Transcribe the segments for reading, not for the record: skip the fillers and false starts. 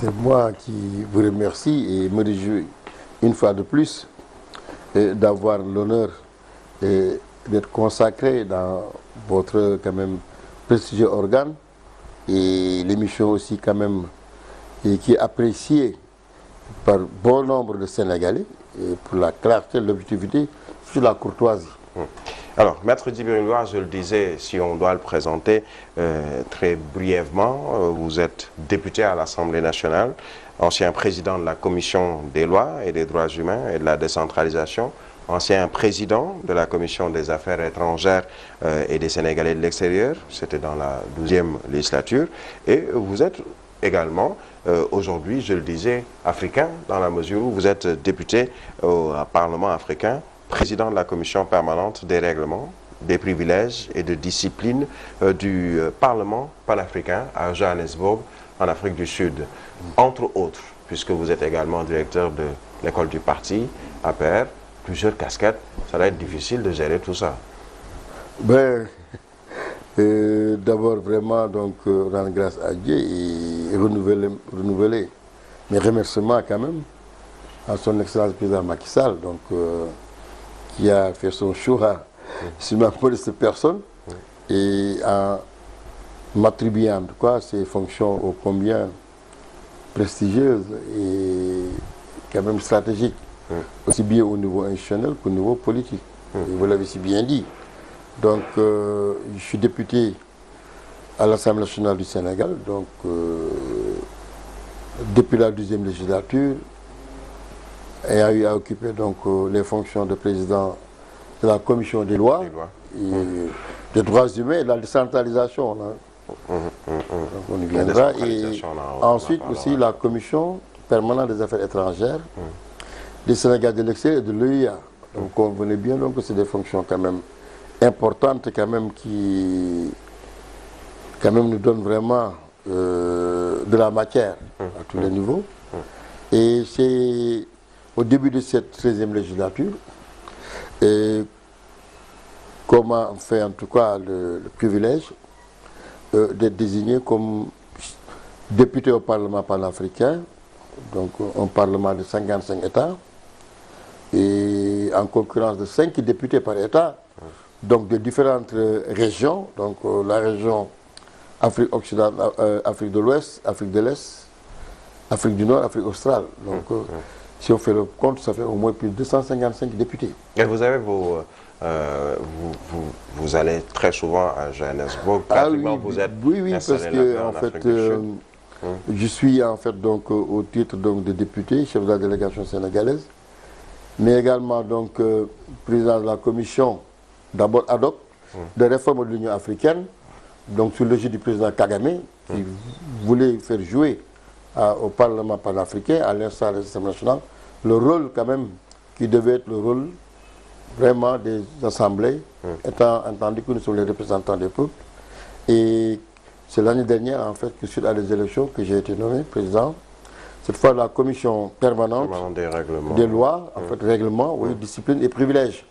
C'est moi qui vous remercie et me réjouis une fois de plus d'avoir l'honneur d'être consacré dans votre quand même prestigieux organe et l'émission aussi quand même et qui est appréciée par bon nombre de Sénégalais et pour la clarté, l'objectivité, sur la courtoisie. Alors, Maître Djibril Loua, je le disais, si on doit le présenter très brièvement, vous êtes député à l'Assemblée nationale, ancien président de la Commission des lois et des droits humains et de la décentralisation, ancien président de la Commission des affaires étrangères et des Sénégalais de l'extérieur, c'était dans la 12e législature, et vous êtes également, aujourd'hui, je le disais, africain, dans la mesure où vous êtes député au Parlement africain, président de la commission permanente des règlements, des privilèges et de discipline du Parlement panafricain à Johannesburg, en Afrique du Sud. Entre autres, puisque vous êtes également directeur de l'école du parti, APR, plusieurs casquettes, ça va être difficile de gérer tout ça. Ben, d'abord vraiment donc rendre grâce à Dieu et renouveler mes remerciements quand même à son excellence président Macky Sall, donc qui a fait son choix sur ma modeste personne et en m'attribuant en tout cas ces fonctions ô combien prestigieuses et quand même stratégiques, aussi bien au niveau institutionnel qu'au niveau politique. Et vous l'avez si bien dit. Donc je suis député à l'Assemblée nationale du Sénégal, donc depuis la 12e législature, ayant eu à occuper donc les fonctions de président de la commission des lois, et des droits humains et de la décentralisation. Donc on y viendra. Et ensuite aussi la commission permanente des affaires étrangères, des Sénégal de l'extérieur et de l'EIA. Donc on venait bien donc que c'est des fonctions quand même importantes quand même qui quand même nous donnent vraiment de la matière à tous les niveaux. Et c'est au début de cette 13e législature, comment on fait en tout cas le privilège d'être désigné comme député au Parlement panafricain, donc un Parlement de 55 États, et en concurrence de 5 députés par État, donc de différentes régions, donc la région Afrique occidentale, Afrique de l'Ouest, Afrique de l'Est, Afrique du Nord, Afrique australe. Donc si on fait le compte, ça fait au moins plus de 255 députés. Et vous avez vous allez très souvent à Johannesburg. Oui, vous êtes oui, parce que en fait, je suis en fait donc au titre donc de député, chef de la délégation sénégalaise, mais également donc président de la commission, d'abord ad hoc, de réforme de l'Union africaine, donc sous l'égide du président Kagame, qui voulait faire jouer au Parlement panafricain, à l'instar de l'Assemblée nationale, le rôle quand même qui devait être le rôle vraiment des assemblées, étant entendu que nous sommes les représentants des peuples. Et c'est l'année dernière, en fait, que suite à des élections, que j'ai été nommé président. Cette fois, la commission permanente des lois, en fait, règlements, oui, discipline et privilèges.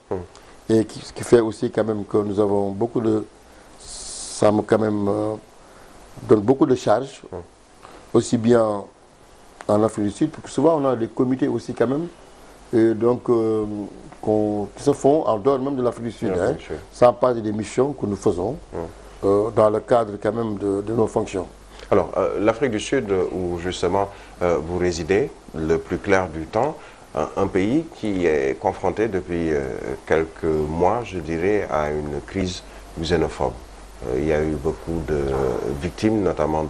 Et ce qui fait aussi quand même que nous avons beaucoup de... Ça me quand même donne beaucoup de charges, aussi bien en Afrique du Sud, parce que souvent on a des comités aussi quand même, et donc qui se font en dehors même de l'Afrique du Sud, sans parler des missions que nous faisons dans le cadre quand même de nos fonctions. Alors, l'Afrique du Sud, où justement vous résidez le plus clair du temps, un pays qui est confronté depuis quelques mois, je dirais, à une crise xénophobe. Il y a eu beaucoup de victimes, notamment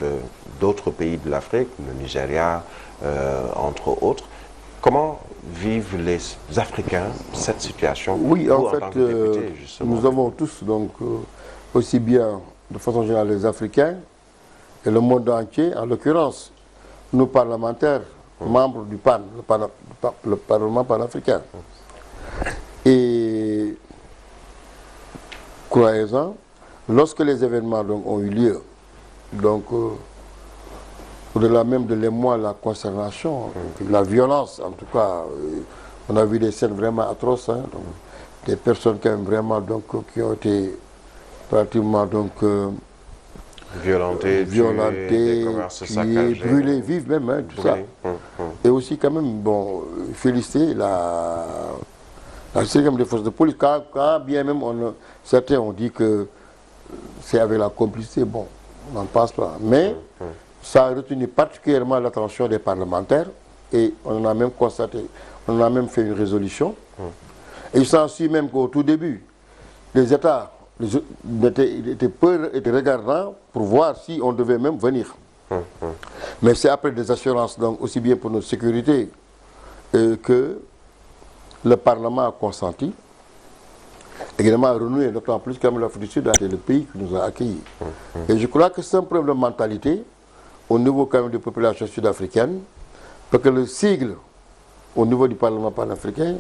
d'autres pays de l'Afrique, le Nigeria, entre autres. Comment vivent les Africains cette situation? Oui, en fait, nous avons tous, donc, aussi bien de façon générale les Africains et le monde entier, en l'occurrence, nos parlementaires, membres du PAN, le Parlement panafricain. Et croyez-en, lorsque les événements donc, ont eu lieu, donc au-delà même de l'émoi, la consternation, la violence, en tout cas, on a vu des scènes vraiment atroces, donc, des personnes quand même vraiment donc, qui ont été pratiquement donc, violentés, des commerces saccagés, brûlés, vifs même, hein, tout ça. Et aussi quand même, bon, féliciter la système des forces de police. Quand bien même, certains ont dit que c'est avec la complicité, bon, on n'en passe pas. Mais ça a retenu particulièrement l'attention des parlementaires et on en a même constaté, on en a même fait une résolution. Et il s'ensuit même qu'au tout début, les États étaient regardants pour voir si on devait même venir. Mais c'est après des assurances, donc aussi bien pour notre sécurité que le Parlement a consenti. Également renoué, d'autant plus comme l'Afrique du Sud a été le pays qui nous a accueillis. Et je crois que c'est un problème de mentalité au niveau quand même des populations sud-africaines, parce que le sigle au niveau du Parlement panafricain,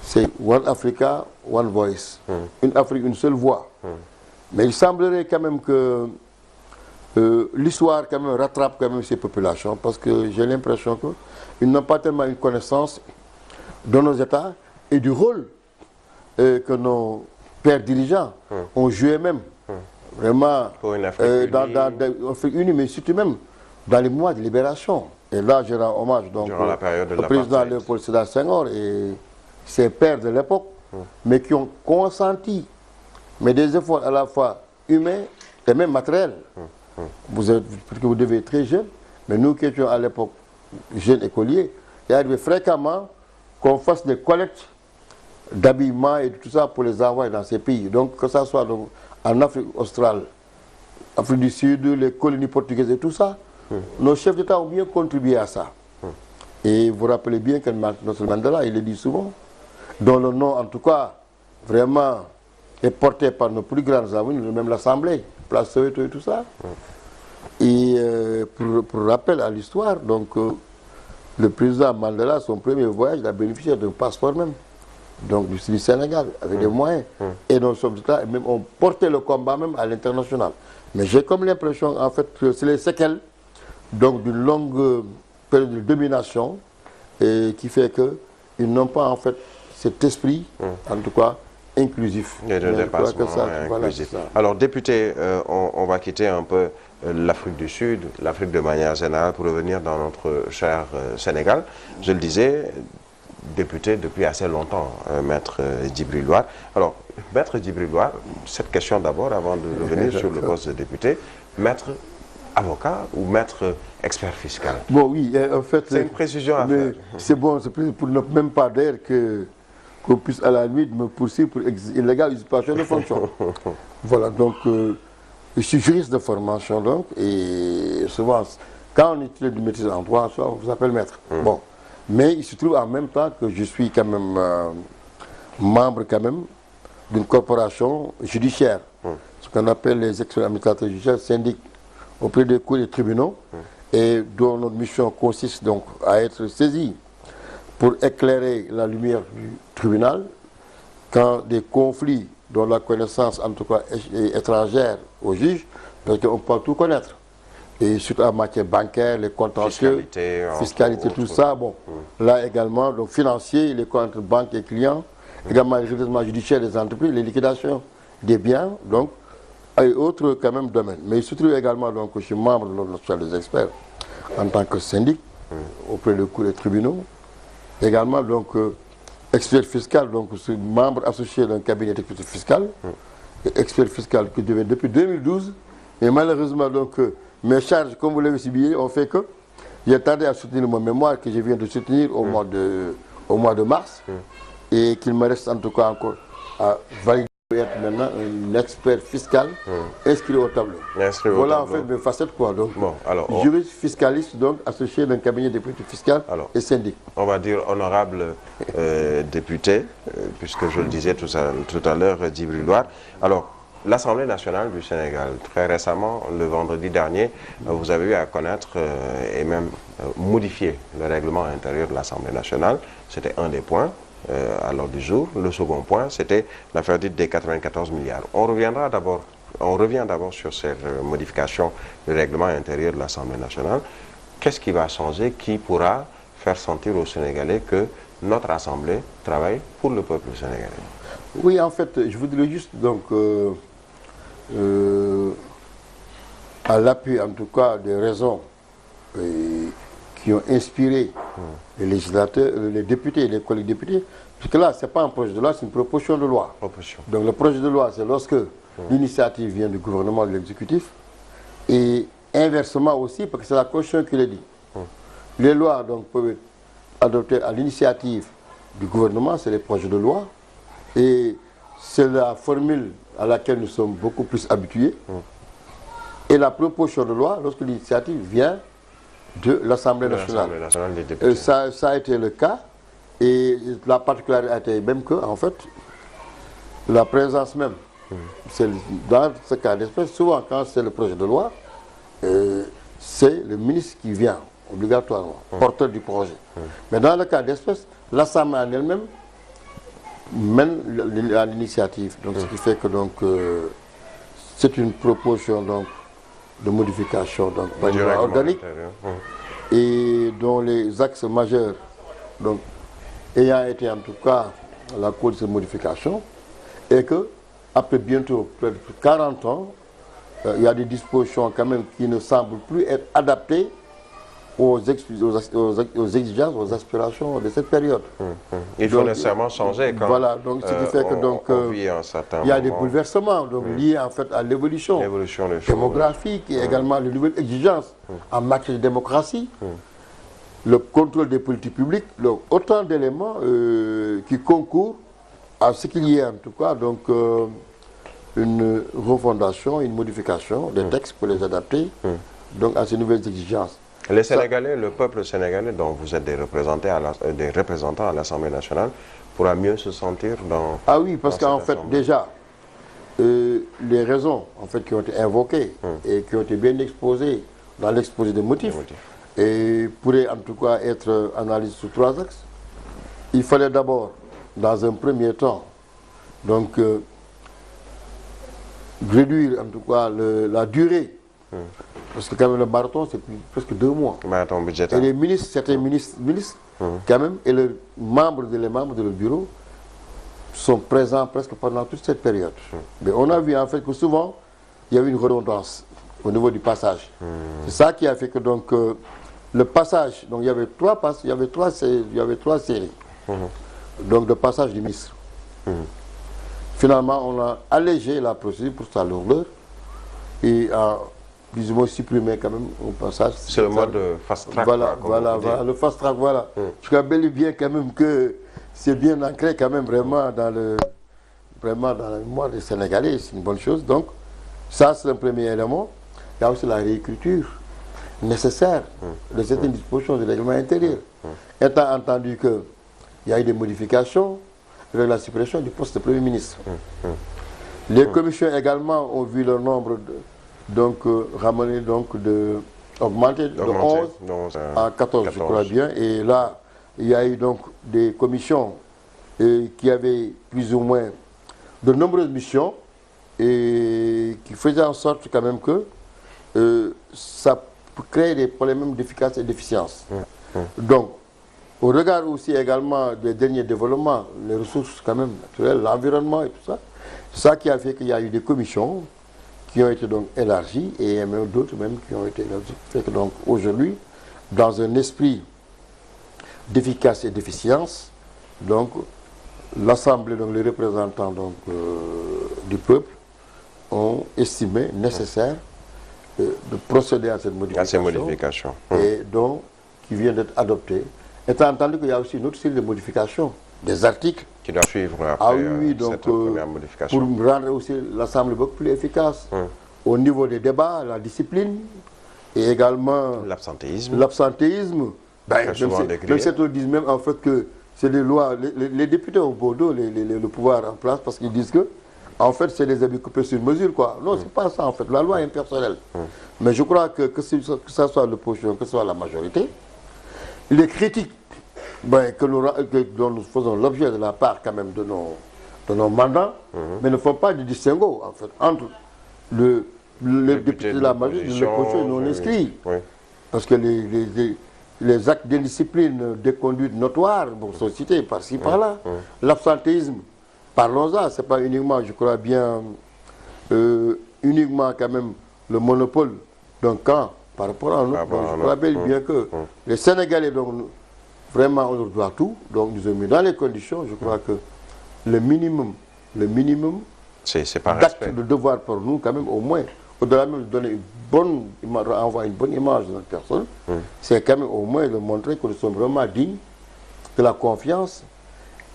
c'est One Africa, One Voice. Une Afrique, une seule voix. Mais il semblerait quand même que l'histoire quand même rattrape quand même ces populations, parce que j'ai l'impression qu'ils n'ont pas tellement une connaissance de nos États et du rôle que nos pères dirigeants ont joué même. Vraiment, dans l'Afrique unie, mais surtout même dans les mois de libération. Et là, je rends hommage donc, au président Léopold Sédar Senghor et ses pères de l'époque, mais qui ont consenti, mais des efforts à la fois humains et même matériels. Parce que vous devez être très jeune, mais nous qui étions à l'époque jeunes écoliers, il arrivait fréquemment qu'on fasse des collectes d'habillement et tout ça pour les envoyer dans ces pays. Donc que ça soit donc, en Afrique australe, Afrique du Sud, les colonies portugaises et tout ça, nos chefs d'État ont bien contribué à ça. Et vous vous rappelez bien que Nelson Mandela, il le dit souvent, dont le nom en tout cas vraiment est porté par nos plus grands amis, même l'Assemblée, Place Soweto et tout ça. Et pour rappel à l'histoire, donc le président Mandela, son premier voyage, il a bénéficié d'un passeport même, donc du Sénégal, avec des moyens. Et nos chefs d'État même ont porté le combat même à l'international. Mais j'ai comme l'impression en fait que c'est les séquelles donc d'une longue période de domination qui fait qu'ils n'ont pas en fait cet esprit, en tout cas, inclusif. Et de dépassement inclusif. Voilà, alors, député, on va quitter un peu l'Afrique du Sud, l'Afrique de manière générale, pour revenir dans notre cher Sénégal. Je le disais, député depuis assez longtemps, Maître Djibril War. Alors, Maître Djibril War, cette question d'abord, avant de revenir sur le poste de député, Maître avocat ou maître expert fiscal? Bon, oui, en fait... C'est une précision à faire. C'est bon, c'est pour ne même pas dire qu'on puisse à la limite me poursuivre pour illégale usurpation de fonction. Voilà, donc je suis juriste de formation, donc, et souvent, quand on étudie du maîtrise en droit, on vous appelle maître. Bon, mais il se trouve en même temps que je suis quand même membre quand même d'une corporation judiciaire, ce qu'on appelle les experts administrateurs judiciaires, syndic auprès des cours et tribunaux, et dont notre mission consiste donc à être saisie pour éclairer la lumière du tribunal quand des conflits dont la connaissance en tout cas est étrangère au juge, parce qu'on peut tout connaître. Et surtout en matière bancaire, les contentieux, fiscalité, tout ça, bon. Là également, donc financier, les comptes entre banques et clients, également les redressements judiciaires des entreprises, les liquidations des biens, donc, et autres quand même domaines. Mais il se trouve également donc, que je suis membre de l'Ordre national des experts en tant que syndic auprès des cours et tribunaux. Également donc expert fiscal, donc je suis membre associé d'un cabinet d'expertise fiscale, expert fiscal qui devient depuis 2012. Et malheureusement donc mes charges, comme vous l'avez subi, ont fait que j'ai tardé à soutenir mon mémoire que je viens de soutenir au mois de mars et qu'il me reste en tout cas encore à valider. Être maintenant un expert fiscal inscrit au tableau. Voilà en fait mes facettes quoi. Donc, bon, alors, juriste fiscaliste donc associé d'un cabinet d'expertise fiscale et syndic. On va dire honorable député, puisque je le disais tout à l'heure, Djibril War. Alors, l'Assemblée nationale du Sénégal, très récemment, le vendredi dernier, vous avez eu à connaître et même modifier le règlement intérieur de l'Assemblée nationale. C'était un des points. À l'ordre du jour. Le second point, c'était l'affaire dite des 94 milliards. On revient d'abord sur cette modification du règlement intérieur de l'Assemblée nationale. Qu'est-ce qui va changer? Qui pourra faire sentir aux Sénégalais que notre Assemblée travaille pour le peuple sénégalais? Oui, en fait, je voudrais juste donc à l'appui en tout cas des raisons qui ont inspiré les législateurs, les députés, les collègues députés, parce que là, ce n'est pas un projet de loi, c'est une proposition de loi. Donc le projet de loi, c'est lorsque l'initiative vient du gouvernement, de l'exécutif, et inversement aussi, parce que c'est la Constitution qui le dit. Les lois donc, peuvent être adoptées à l'initiative du gouvernement, c'est les projets de loi, et c'est la formule à laquelle nous sommes beaucoup plus habitués. Et la proposition de loi, lorsque l'initiative vient de l'Assemblée nationale. Ça a été le cas. Et la particularité a été même que, en fait, la présence même, dans ce cas d'espèce, souvent quand c'est le projet de loi, c'est le ministre qui vient, obligatoirement, porteur du projet. Mais dans le cas d'espèce, l'Assemblée en elle-même mène à l'initiative. Donc, ce qui fait que donc c'est une proposition donc, de modification donc, par une loi organique et dont les axes majeurs donc, ayant été en tout cas la cause de cette modification, et que après bientôt près de 40 ans, il y a des dispositions quand même qui ne semblent plus être adaptées aux exigences, aux aspirations de cette période. Il faut nécessairement changer quand voilà, donc ce qui fait que donc il y a des bouleversements donc, liés en fait à l'évolution démographique et également les nouvelles exigences en matière de démocratie, le contrôle des politiques publiques, donc autant d'éléments qui concourent à ce qu'il y ait en tout cas donc une refondation, une modification des textes pour les adapter donc à ces nouvelles exigences. Les Sénégalais, le peuple sénégalais dont vous êtes des représentants à l'Assemblée nationale pourra mieux se sentir dans... Ah oui, parce qu'en fait déjà, les raisons en fait, qui ont été invoquées et qui ont été bien exposées dans l'exposé des motifs, et pourraient en tout cas être analysées sous 3 axes. Il fallait d'abord, dans un premier temps, donc réduire en tout cas la durée. Parce que quand même le marathon, c'est presque 2 mois. Marathon budgétaire. Et les ministres, certains ministres quand même, et les membres de leur bureau sont présents presque pendant toute cette période. Mais on a vu en fait que souvent, il y avait une redondance au niveau du passage. C'est ça qui a fait que donc le passage, donc il y avait 3 séries donc de passage du ministre. Finalement, on a allégé la procédure pour sa longueur et a plus ou moins supprimé quand même au passage. C'est le mode fast track. Voilà, le fast track, voilà. Je crois bel et bien quand même que c'est bien ancré quand même vraiment dans la mémoire des Sénégalais, c'est une bonne chose. Donc, ça c'est un premier élément. Il y a aussi la réécriture nécessaire de certaines dispositions du règlement intérieur. Étant entendu qu'il y a eu des modifications avec la suppression du poste de Premier ministre. Les commissions également ont vu leur nombre ramené augmenté de 11 à 14, je crois bien. Et là, il y a eu donc des commissions qui avaient plus ou moins de nombreuses missions et qui faisaient en sorte quand même que ça crée des problèmes d'efficacité et d'efficience. Donc, au regard aussi également des derniers développements, les ressources quand même naturelles, l'environnement et tout ça, c'est ça qui a fait qu'il y a eu des commissions qui ont été donc élargies et même d'autres même qui ont été élargies. Fait que donc aujourd'hui, dans un esprit d'efficacité et d'efficience, donc l'Assemblée, donc les représentants donc, du peuple ont estimé nécessaire de procéder à cette modification, et donc qui vient d'être adoptée. Étant entendu qu'il y a aussi une autre série de modifications, des articles qui doivent suivre après cette première modification. Pour rendre aussi l'Assemblée beaucoup plus efficace au niveau des débats, la discipline et également l'absentéisme. Même certains disent même en fait que c'est des lois, les députés au Bordeaux, le pouvoir en place, parce qu'ils disent que en fait c'est des habits coupés sur mesure quoi. Non, c'est pas ça en fait, la loi est impersonnelle. Mais je crois que ça soit l'opposition, que ce soit la majorité, les critiques dont nous faisons l'objet de la part quand même de nos mandats, mais ne font pas de distinguo en fait entre le député de la majorité et l'opposition non inscrit. Parce que les actes d'indiscipline, des conduites notoires sont cités par-ci, par-là. L'absentéisme, parlons-en, ce n'est pas uniquement, je crois bien, uniquement quand même le monopole Donc quand, par rapport à nous, je me rappelle bien que les Sénégalais, donc, vraiment, on leur doit tout. Donc nous avons mis dans les conditions, je crois que le minimum d'acte de devoir pour nous, quand même, au moins, au-delà même de donner une bonne image de notre personne, c'est quand même au moins de montrer que nous sommes vraiment dignes de la confiance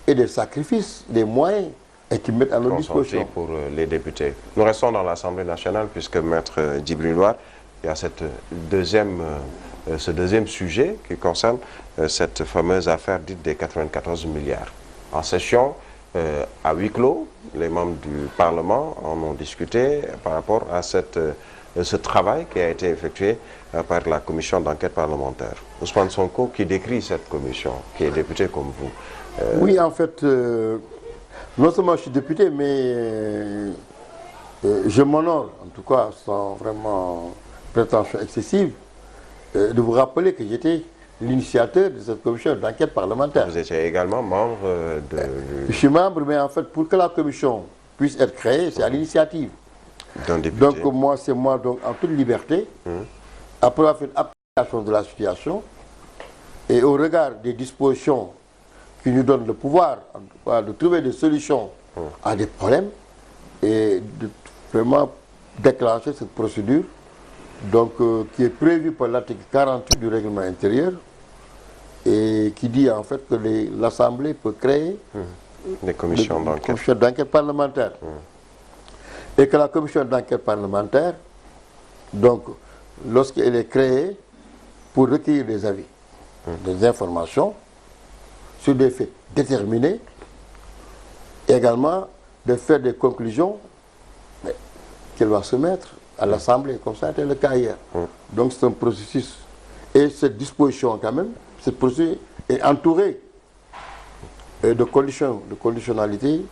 et des sacrifices, des moyens et qui mettent à notre disposition. Pour les députés. Nous restons dans l'Assemblée nationale puisque Maître Djibril War, il y a ce deuxième sujet qui concerne cette fameuse affaire dite des 94 milliards. En session, à huis clos, les membres du Parlement en ont discuté par rapport à ce travail qui a été effectué par la commission d'enquête parlementaire. Ousmane Sonko qui décrit cette commission, qui est député comme vous. Oui, en fait, non seulement je suis député, mais je m'honore, en tout cas, sans vraiment prétention excessive, de vous rappeler que j'étais l'initiateur de cette commission d'enquête parlementaire. Vous étiez également membre de... Je suis membre, mais en fait, pour que la commission puisse être créée, c'est à l'initiative d'un député. Donc moi, c'est moi, donc, en toute liberté, après avoir fait une appréciation de la situation, et au regard des dispositions qui nous donnent le pouvoir, en tout cas, de trouver des solutions à des problèmes, et de vraiment déclencher cette procédure, donc, qui est prévue par l'article 48 du règlement intérieur, et qui dit en fait que l'Assemblée peut créer des commissions d'enquête parlementaire. Et que la commission d'enquête parlementaire, donc, lorsqu'elle est créée pour recueillir des avis, des informations sur des faits déterminés, également de faire des conclusions qu'elle va soumettre à l'Assemblée, comme ça a été le cas hier. Donc c'est un processus. Et cette disposition quand même, cette procédure est entourée de conditions, de conditionnalités,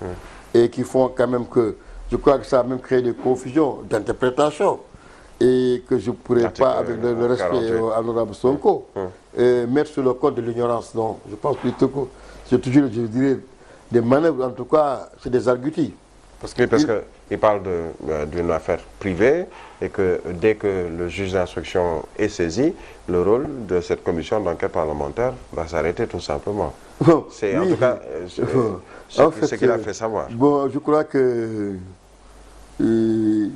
et qui font quand même que, je crois que ça a même créé des confusions d'interprétation, et que je ne pourrais pas, avec le respect à l'honorable Sonko, mettre sur le code de l'ignorance. Non, je pense plutôt que c'est toujours, je dirais, des manœuvres, en tout cas, c'est des arguties. Parce qu'il parle d'une affaire privée et que dès que le juge d'instruction est saisi, le rôle de cette commission d'enquête parlementaire va s'arrêter tout simplement. C'est en tout cas ce qu'il a fait savoir. Bon, je crois que les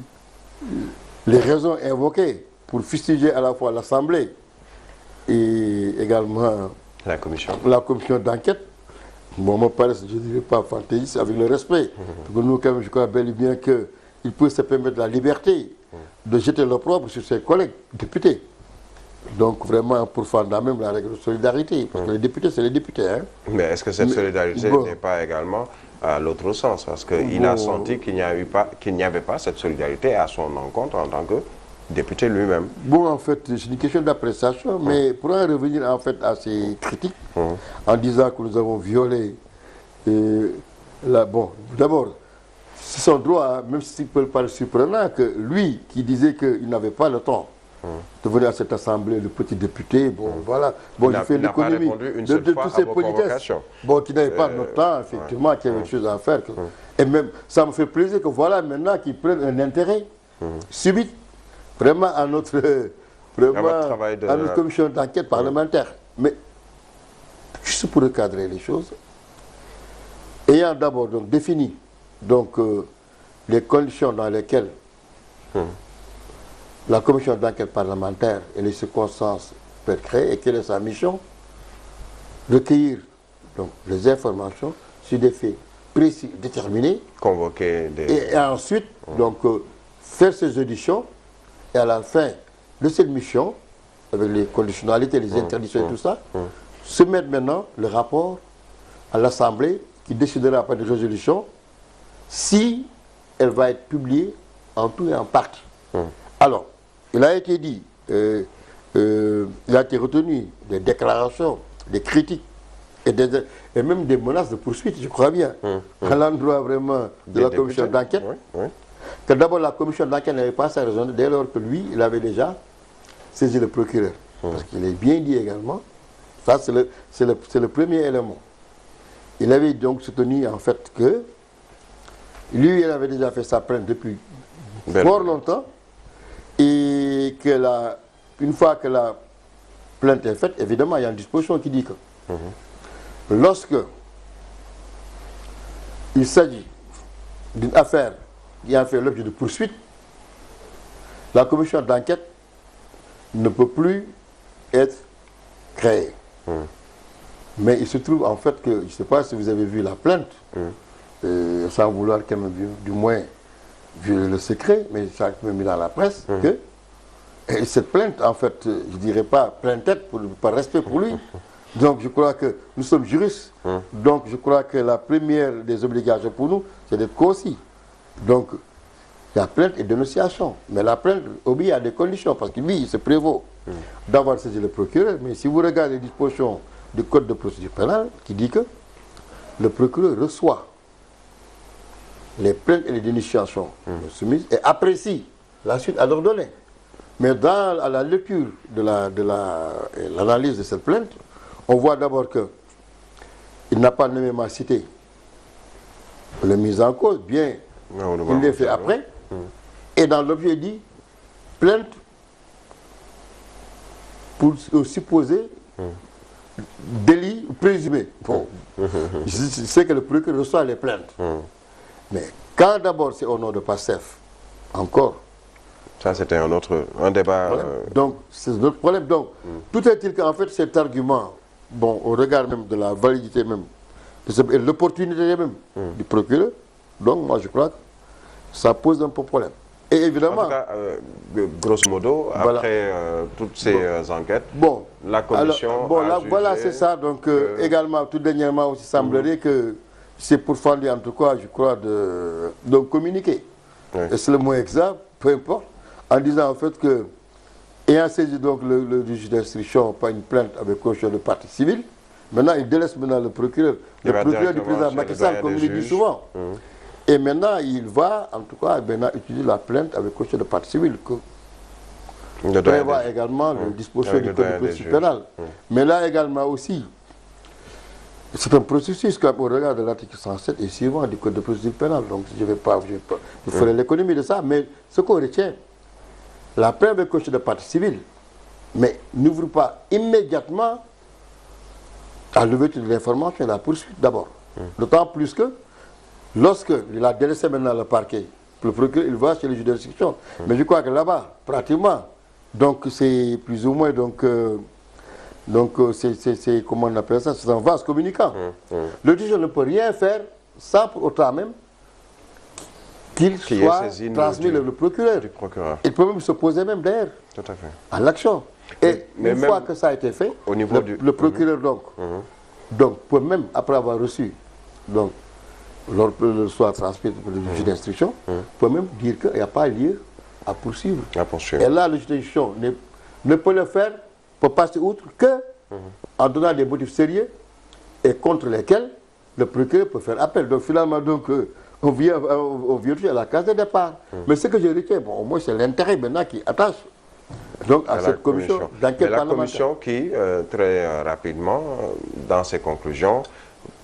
raisons invoquées pour fustiger à la fois l'Assemblée et également la commission d'enquête, bon, me paraît, je ne dirais pas fantaisiste, avec le respect. Parce que nous, quand même, je crois bel et bien qu'il peut se permettre la liberté de jeter l'opprobre sur ses collègues députés. Donc, vraiment, pour fonder même la règle de solidarité. Parce que les députés, c'est les députés. Hein. Mais est-ce que cette solidarité n'est pas également à l'autre sens? Parce qu'il a senti qu'il n'y avait pas cette solidarité à son encontre en tant que député lui-même. Bon, en fait, c'est une question d'appréciation, mais pour en revenir en fait à ces critiques, en disant que nous avons violé, bon, d'abord, c'est son droit, même s'il peut paraître surprenant, que lui, qui disait qu'il n'avait pas le temps de venir à cette assemblée, le petit député, bon, voilà, bon, j'ai fait l'économie de tous ces politesses, bon, qui n'avaient pas notre temps, effectivement, qui avait des choses à faire. Et même, ça me fait plaisir que voilà, maintenant, qu'ils prennent un intérêt subit vraiment à notre commission d'enquête parlementaire. Mais, juste pour recadrer les choses, ayant d'abord donc défini donc, les conditions dans lesquelles la commission d'enquête parlementaire et les circonstances peuvent créer, et quelle est sa mission, recueillir donc, les informations sur des faits précis, déterminés, convoquer et ensuite donc, faire ces auditions. Et à la fin de cette mission, avec les conditionnalités, les interdictions et tout ça, soumettre maintenant le rapport à l'Assemblée qui décidera par des résolutions si elle va être publiée en tout et en partie. Alors, il a été dit, il a été retenu des déclarations, des critiques et même des menaces de poursuite, je crois bien, à l'endroit vraiment de la commission d'enquête. Que d'abord la commission d'enquête n'avait pas sa raison dès lors que lui, il avait déjà saisi le procureur. Parce qu'il est bien dit également, ça c'est le premier élément. Il avait donc soutenu en fait que lui, il avait déjà fait sa plainte depuis fort longtemps et et une fois que la plainte est faite, évidemment, il y a une disposition qui dit que lorsque il s'agit d'une affaire qui a fait l'objet de poursuite, la commission d'enquête ne peut plus être créée. Mais il se trouve en fait que, je ne sais pas si vous avez vu la plainte, sans vouloir quand même du moins violer le secret, mais ça a quand même mis dans la presse, que et cette plainte, en fait, je ne dirais pas plainte-tête, par respect pour lui. Donc je crois que nous sommes juristes, donc je crois que la première des obligations pour nous, c'est d'être concis. Donc la plainte et dénonciation, mais la plainte obéit à des conditions, parce que lui, il se prévaut d'avoir saisi le procureur, mais si vous regardez les dispositions du code de procédure pénale, qui dit que le procureur reçoit les plaintes et les dénonciations soumises et apprécie la suite à leur donner. Mais à la lecture de l'analyse de cette plainte, on voit d'abord qu'il n'a pas nommément cité le mise en cause, bien il l'ait fait après. Et dans l'objet, il dit plainte pour supposer délit présumé. Bon. Je sais que le procureur reçoit les plaintes. Mais quand d'abord c'est au nom de PASTEF, encore. Ça, c'était un débat. Donc, c'est notre problème. Donc, tout est-il qu'en fait, cet argument, bon, au regard même de la validité même, et l'opportunité même du procureur, donc moi je crois que ça pose un peu problème. Et évidemment... En tout cas, grosso modo, voilà. Après toutes ces enquêtes, la commission a jugé voilà, c'est ça. Donc, également, tout dernièrement aussi, semblerait que c'est pour fonder, en tout cas, je crois, de communiquer. Et c'est le mot exact, peu importe, en disant en fait que, ayant saisi donc le juge d'instruction par une plainte avec caution de partie civile, maintenant il délaisse maintenant le procureur du président Macky Sall, comme il le dit souvent. Et maintenant il va, en tout cas, maintenant utiliser la plainte avec caution de partie civile, que prévoit également les dispositions du code de procédure pénale. Mais là également aussi, c'est un processus quand au regard de l'article 107 et suivant du code de procédure pénale. Donc je ferai l'économie de ça, mais ce qu'on retient, la plainte avec caution de partie civile, mais n'ouvre pas immédiatement à l'ouverture de l'information et la poursuite d'abord. D'autant plus que lorsqu'il a délaissé maintenant le parquet, le procureur, il va chez le juge d'instruction. Mais je crois que là-bas, pratiquement, donc c'est plus ou moins, c'est comment on appelle ça, c'est un vase communicant. Le juge ne peut rien faire sans pour autant même qu'il soit transmis le procureur. Il peut même se poser même d'ailleurs à l'action. Et une fois que ça a été fait, au niveau le procureur donc peut même, après avoir reçu, donc, le soit transmis pour le juge d'instruction, peut même dire qu'il n'y a pas lieu à poursuivre. Et là, le juge d'instruction ne peut le faire, peut passer outre que en donnant des motifs sérieux et contre lesquels le procureur peut faire appel. Donc finalement, on vient à la case de départ. Mais ce que je retiens, bon, au moins c'est l'intérêt maintenant qui attache donc à cette commission d'enquête parlementaire. La commission qui, très rapidement, dans ses conclusions,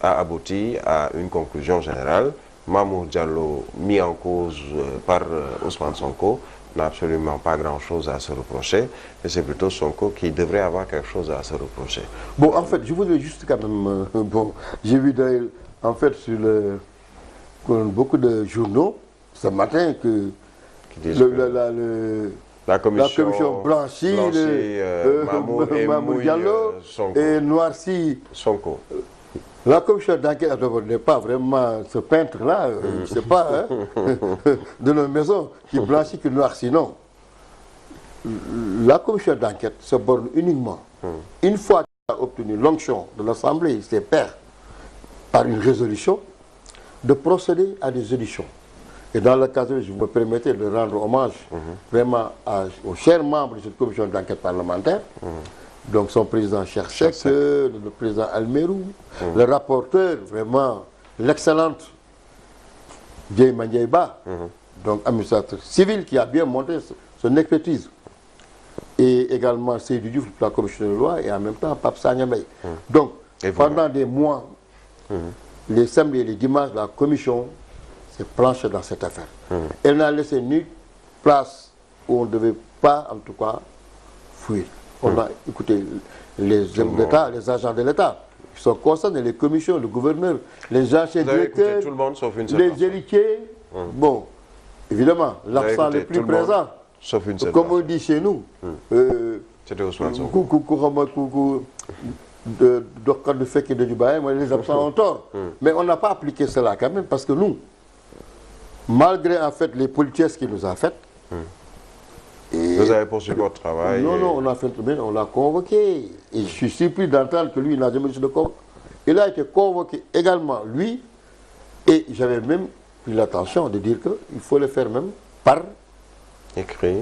a abouti à une conclusion générale. Mamour Diallo, mis en cause par Ousmane Sonko, n'a absolument pas grand-chose à se reprocher, et c'est plutôt Sonko qui devrait avoir quelque chose à se reprocher. Bon, en fait, je voudrais juste quand même... j'ai vu d'ailleurs, en fait, sur beaucoup de journaux, ce matin, que la commission blanchit Mamour Diallo et noircit Sonko. La commission d'enquête n'est pas vraiment ce peintre-là, je ne sais pas, de nos maisons, qui blanchit, qui noircit, non. La commission d'enquête se borne uniquement, une fois qu'elle a obtenu l'onction de l'Assemblée, ses pairs, par une résolution, de procéder à des auditions. Et dans le cas où je me permettais de rendre hommage vraiment aux chers membres de cette commission d'enquête parlementaire, donc son président Cheikh Seck, le président Almerou, le rapporteur, vraiment l'excellente Dieye Mandiaye-Ba, donc administrateur civil qui a bien montré son expertise. Et également Seydou Diouf pour la commission de loi et en même temps Pape Sagna Mbaye. Donc pendant des mois, les samedis et les dimanches, la commission s'est planchée dans cette affaire. Elle n'a laissé ni place où on devait pas, en tout cas, fuir. On a écouté les hommes d'État, les agents de l'État, qui sont concernés, les commissions, le gouverneur, les anciens directeurs, tout le monde, sauf une seule les héritiers. Bon, évidemment, l'absent le plus présent, sauf une seule comme on dit chez nous, c'était Ousmane Sonko. De fait de Dubaï, les absents ont tort. Mais on n'a pas appliqué cela quand même, parce que nous, malgré en fait les politesses qu'il nous a faites, vous avez poursuivi votre travail. Non, non, on l'a convoqué. Et je suis surpris d'entendre que lui, il n'a jamais dit de convoquer. Il a été convoqué également, lui, et j'avais même pris l'attention de dire qu'il faut le faire même par écrit,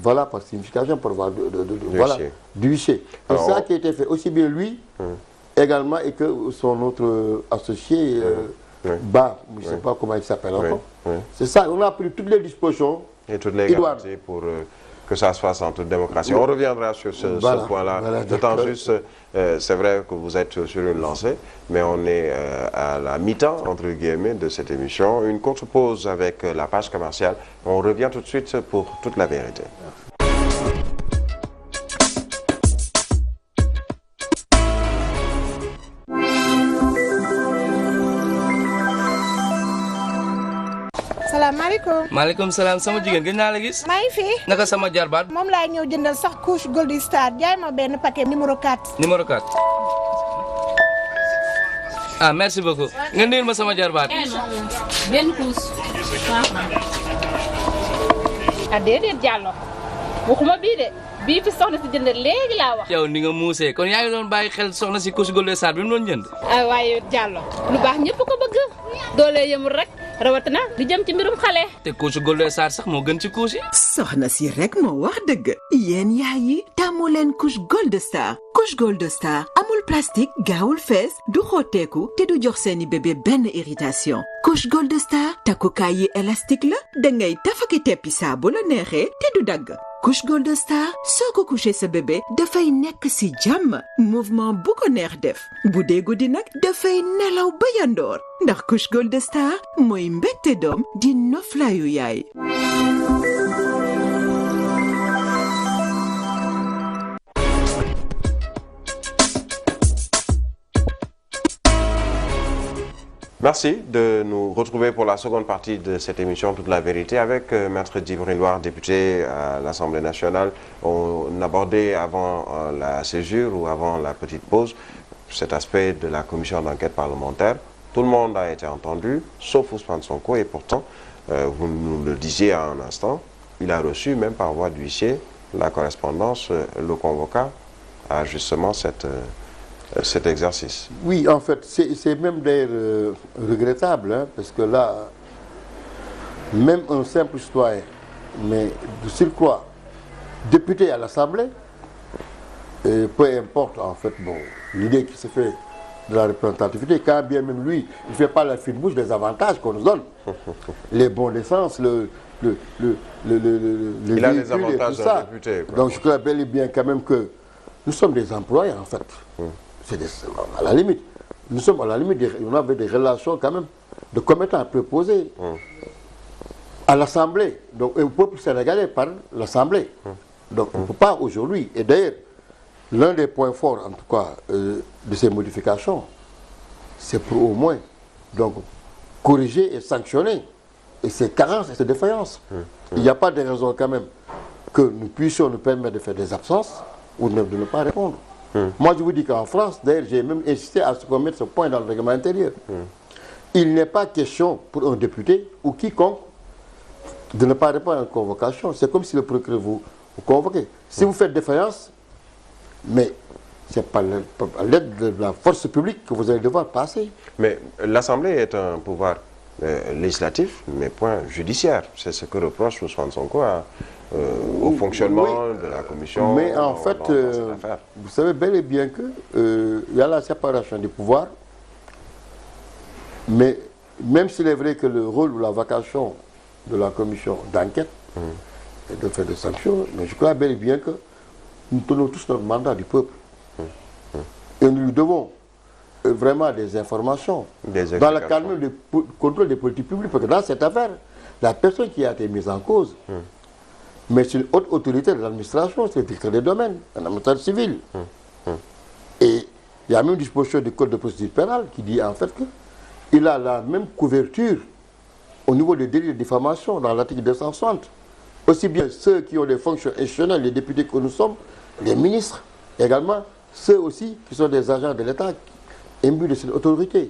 voilà, par signification, par voilà, du huissier. C'est ça qui a été fait, aussi bien lui, également, et que son autre associé, Ba, je ne sais pas comment il s'appelle encore. C'est ça, on a pris toutes les dispositions. Et toutes les garanties pour que ça se fasse en toute démocratie. On reviendra sur ce point-là. D'autant juste, c'est vrai que vous êtes sur une lancée, mais on est à la mi-temps, entre guillemets, de cette émission. Une courte pause avec la page commerciale. On revient tout de suite pour toute la vérité. salaamaaleykum. maaleykum salaam sama jigéen gën naa la gis. maa ngi fi. naka sama jarbaat. moom laay ñëw jëndal sax couche Gold Star jaay ma benn paquet numéro 4. numéro 4. ah merci beaucoup. nga ndeel ma sama jarbaat. benn couche. ah déedéet Diallo waxuma bii de bii fi soxna si jënd léegi laa wax. yow ni nga muusee kon yaa ngi doon bàyyi xel soxna si couche Gold Star bi mu doon jënd. ah waaye Diallo lu baax ñëpp ko bëgg doole yemul rek. rawatina di jëm ci mbirum xale. te couche Gold Star sax moo gën ci couche yi. soxna si rek moo wax dëgg. yéen yaay yi tàmmu leen couche Gold Star. couche Gold Star amul plastique gaawul fees du xotteeku te du jox seeni bébé benn irritation. couche Gold Star takkukaay yi élastique la dangay tafaki teppi saa bu la neexee te du dagg. couche Gold Star soo ko couché sa bébé dafay nekk si jàmm mouvement bu ko neex def bu dee guddi nag dafay nelaw ba yandoor ndax couche Gold Star mooy mbégte doom di noflaayu yaay. Merci de nous retrouver pour la seconde partie de cette émission Toute la vérité avec Maître Djibril War, député à l'Assemblée nationale. On abordait avant la césure ou avant la petite pause cet aspect de la commission d'enquête parlementaire. Tout le monde a été entendu, sauf Ousmane Sonko, et pourtant, vous nous le disiez à un instant, il a reçu même par voie d'huissier la correspondance le convoquant à justement cet exercice. Oui, en fait, c'est même d'ailleurs regrettable, hein, parce que là, même un simple citoyen, mais de surcroît, député à l'Assemblée, peu importe en fait bon, l'idée qui se fait de la représentativité, quand bien même lui, il ne fait pas la fine bouche des avantages qu'on nous donne. Les bons d'essence, il a les avantages d'un député. Quoi. Donc je crois bel et bien quand même que nous sommes des employés en fait. À la limite, nous sommes à la limite, on avait des relations quand même de commettants préposés à l'Assemblée. Donc le peuple sénégalais par l'Assemblée. Donc on ne peut pas aujourd'hui, et d'ailleurs, l'un des points forts en tout cas de ces modifications, c'est pour au moins donc, corriger et sanctionner et ces carences et ces défaillances. Il n'y a pas de raison quand même que nous puissions nous permettre de faire des absences ou de ne pas répondre. Moi, je vous dis qu'en France, d'ailleurs, j'ai même insisté à ce qu'on mette ce point dans le règlement intérieur. Il n'est pas question pour un député ou quiconque de ne pas répondre à une convocation. C'est comme si le procureur vous convoquait. Si vous faites défaillance, mais c'est par l'aide de la force publique que vous allez devoir passer. Mais l'Assemblée est un pouvoir législatif, mais point judiciaire. C'est ce que reproche Ousmane Sonko au fonctionnement de la commission. Mais en fait, vous savez bel et bien qu'il y a la séparation des pouvoirs, mais même s'il est vrai que le rôle ou la vocation de la commission d'enquête est de faire des sanctions, mais je crois bel et bien que nous tenons tous notre mandat du peuple. Et nous lui devons vraiment des informations dans le cadre du contrôle des politiques publiques. Parce que dans cette affaire, la personne qui a été mise en cause mais c'est une haute autorité de l'administration, c'est le directeur des domaines, un administrateur civil. Et il y a même une disposition du code de procédure pénale qui dit en fait qu'il a la même couverture au niveau des délits de diffamation dans l'article 260. Aussi bien ceux qui ont des fonctions institutionnelles, les députés que nous sommes, les ministres, également ceux aussi qui sont des agents de l'État imbus de cette autorité.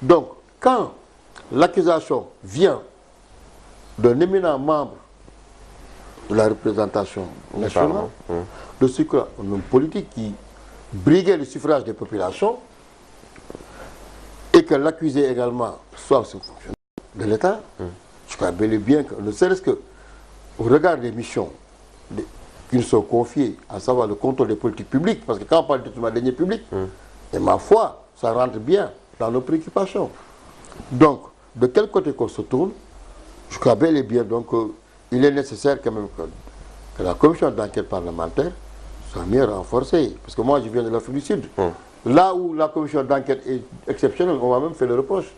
Donc, quand l'accusation vient d'un éminent membre de la représentation nationale, de ce qu'un homme politique qui briguait le suffrage des populations, et que l'accusé également soit sous fonction de l'État, je crois bel et bien que, ne serait-ce que au regard des missions qui nous sont confiées, à savoir le contrôle des politiques publiques, parce que quand on parle de détournement de deniers publics, et ma foi, ça rentre bien dans nos préoccupations. Donc, de quel côté qu'on se tourne, je crois bel et bien donc il est nécessaire quand même que la commission d'enquête parlementaire soit mieux renforcée. Parce que moi, je viens de l'Afrique du Sud. Là où la commission d'enquête est exceptionnelle, on va même faire le reproche.